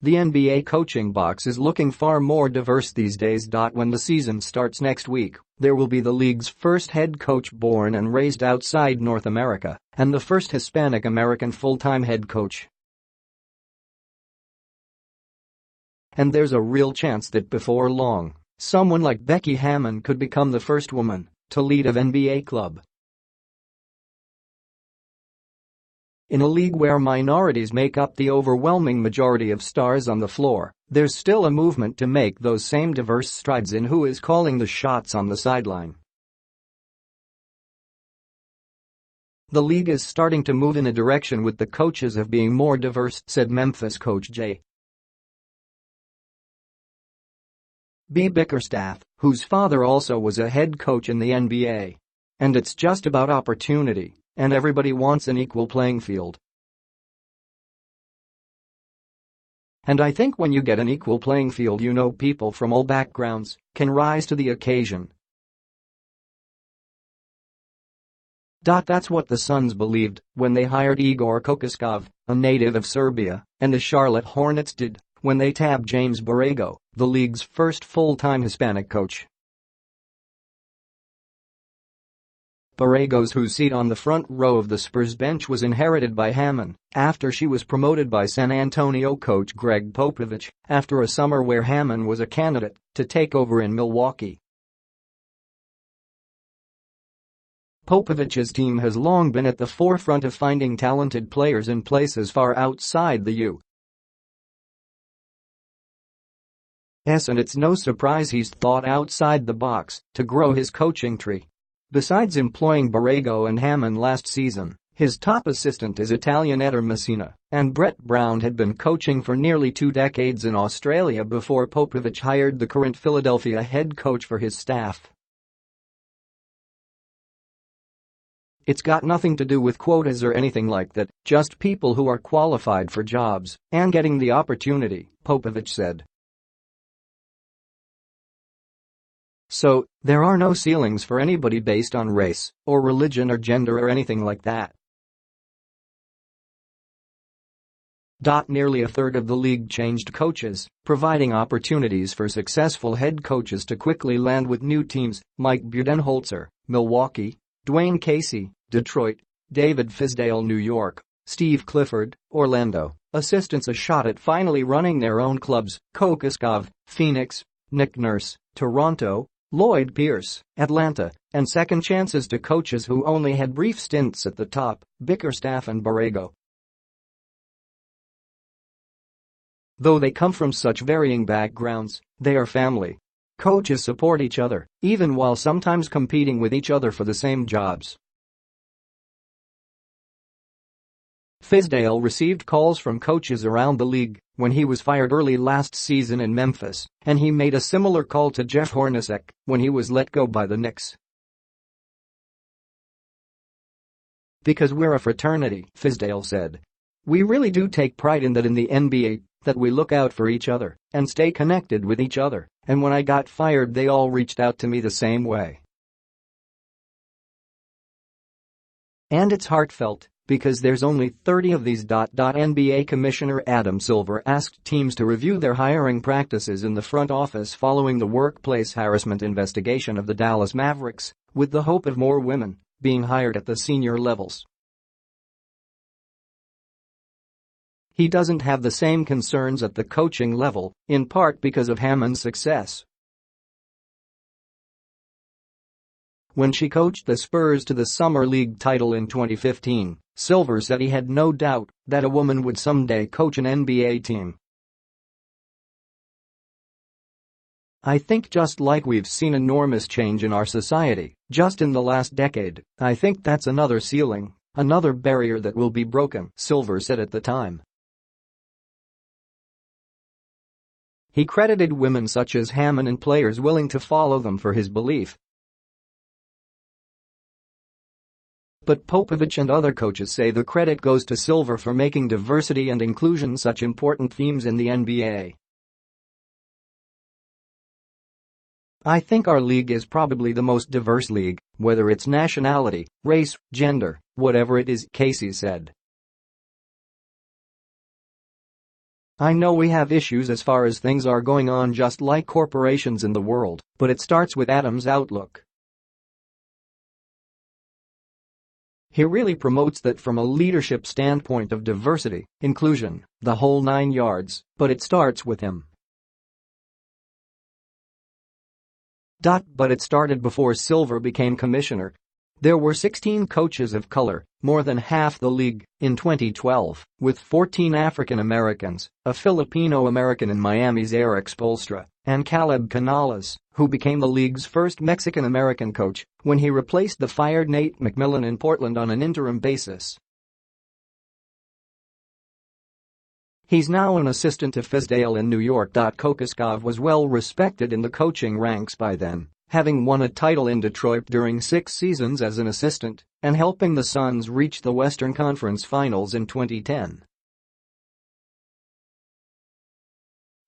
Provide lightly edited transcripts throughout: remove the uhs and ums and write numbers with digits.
The NBA coaching box is looking far more diverse these days. When the season starts next week, there will be the league's first head coach born and raised outside North America, and the first Hispanic-American full-time head coach. And there's a real chance that before long, someone like Becky Hammon could become the first woman to lead an NBA club. In a league where minorities make up the overwhelming majority of stars on the floor, there's still a movement to make those same diverse strides in who is calling the shots on the sideline. The league is starting to move in a direction with the coaches of being more diverse, said Memphis coach J. B. Bickerstaff, whose father also was a head coach in the NBA. And it's just about opportunity, and everybody wants an equal playing field. And I think when you get an equal playing field, people from all backgrounds can rise to the occasion. That's what the Suns believed when they hired Igor Kokoskov, a native of Serbia, and the Charlotte Hornets did when they tabbed James Borrego, the league's first full-time Hispanic coach. Borrego's whose seat on the front row of the Spurs bench was inherited by Hammon after she was promoted by San Antonio coach Greg Popovich after a summer where Hammon was a candidate to take over in Milwaukee. Popovich's team has long been at the forefront of finding talented players in places far outside the U.S. and it's no surprise he's thought outside the box to grow his coaching tree. Besides employing Borrego and Hammon last season, his top assistant is Italian Eder Messina, and Brett Brown had been coaching for nearly 2 decades in Australia before Popovich hired the current Philadelphia head coach for his staff. It's got nothing to do with quotas or anything like that, just people who are qualified for jobs and getting the opportunity, Popovich said. So, there are no ceilings for anybody based on race, or religion or gender or anything like that. Nearly a third of the league changed coaches, providing opportunities for successful head coaches to quickly land with new teams: Mike Budenholzer, Milwaukee; Dwayne Casey, Detroit; David Fizdale, New York; Steve Clifford, Orlando. Assistants a shot at finally running their own clubs: Kokoskov, Phoenix; Nick Nurse, Toronto; Lloyd Pierce, Atlanta; and second chances to coaches who only had brief stints at the top: Bickerstaff and Borrego. Though they come from such varying backgrounds, they are family. Coaches support each other, even while sometimes competing with each other for the same jobs. Fizdale received calls from coaches around the league when he was fired early last season in Memphis, and he made a similar call to Jeff Hornacek when he was let go by the Knicks. Because we're a fraternity, Fizdale said. We really do take pride in that in the NBA, that we look out for each other and stay connected with each other, and when I got fired they all reached out to me the same way. And it's heartfelt, because there's only 30 of these. NBA Commissioner Adam Silver asked teams to review their hiring practices in the front office following the workplace harassment investigation of the Dallas Mavericks, with the hope of more women being hired at the senior levels. He doesn't have the same concerns at the coaching level, in part because of Hammon's success. When she coached the Spurs to the Summer League title in 2015, Silver said he had no doubt that a woman would someday coach an NBA team. I think just like we've seen enormous change in our society just in the last decade, I think that's another ceiling, another barrier that will be broken, Silver said at the time. He credited women such as Hammon and players willing to follow them for his belief. But Popovich and other coaches say the credit goes to Silver for making diversity and inclusion such important themes in the NBA. I think our league is probably the most diverse league, whether it's nationality, race, gender, whatever it is, Casey said. I know we have issues as far as things are going on just like corporations in the world, but it starts with Adams' outlook. He really promotes that from a leadership standpoint of diversity, inclusion, the whole 9 yards, but it starts with him. But it started before Silver became commissioner. There were 16 coaches of color, more than half the league, in 2012, with 14 African Americans, a Filipino-American in Miami's Eric Spoelstra, and Caleb Canales, who became the league's first Mexican-American coach when he replaced the fired Nate McMillan in Portland on an interim basis. He's now an assistant to Fizdale in New York. Kokoskov was well respected in the coaching ranks by then, having won a title in Detroit during 6 seasons as an assistant and helping the Suns reach the Western Conference Finals in 2010.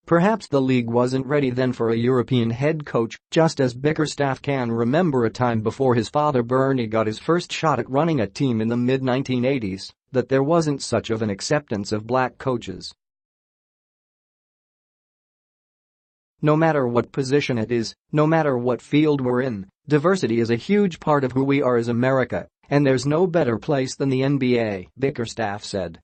Perhaps the league wasn't ready then for a European head coach, just as Bickerstaff can remember a time before his father Bernie got his first shot at running a team in the mid-1980s, that there wasn't such of an acceptance of black coaches. No matter what position it is, no matter what field we're in, diversity is a huge part of who we are as America, and there's no better place than the NBA, Bickerstaff said.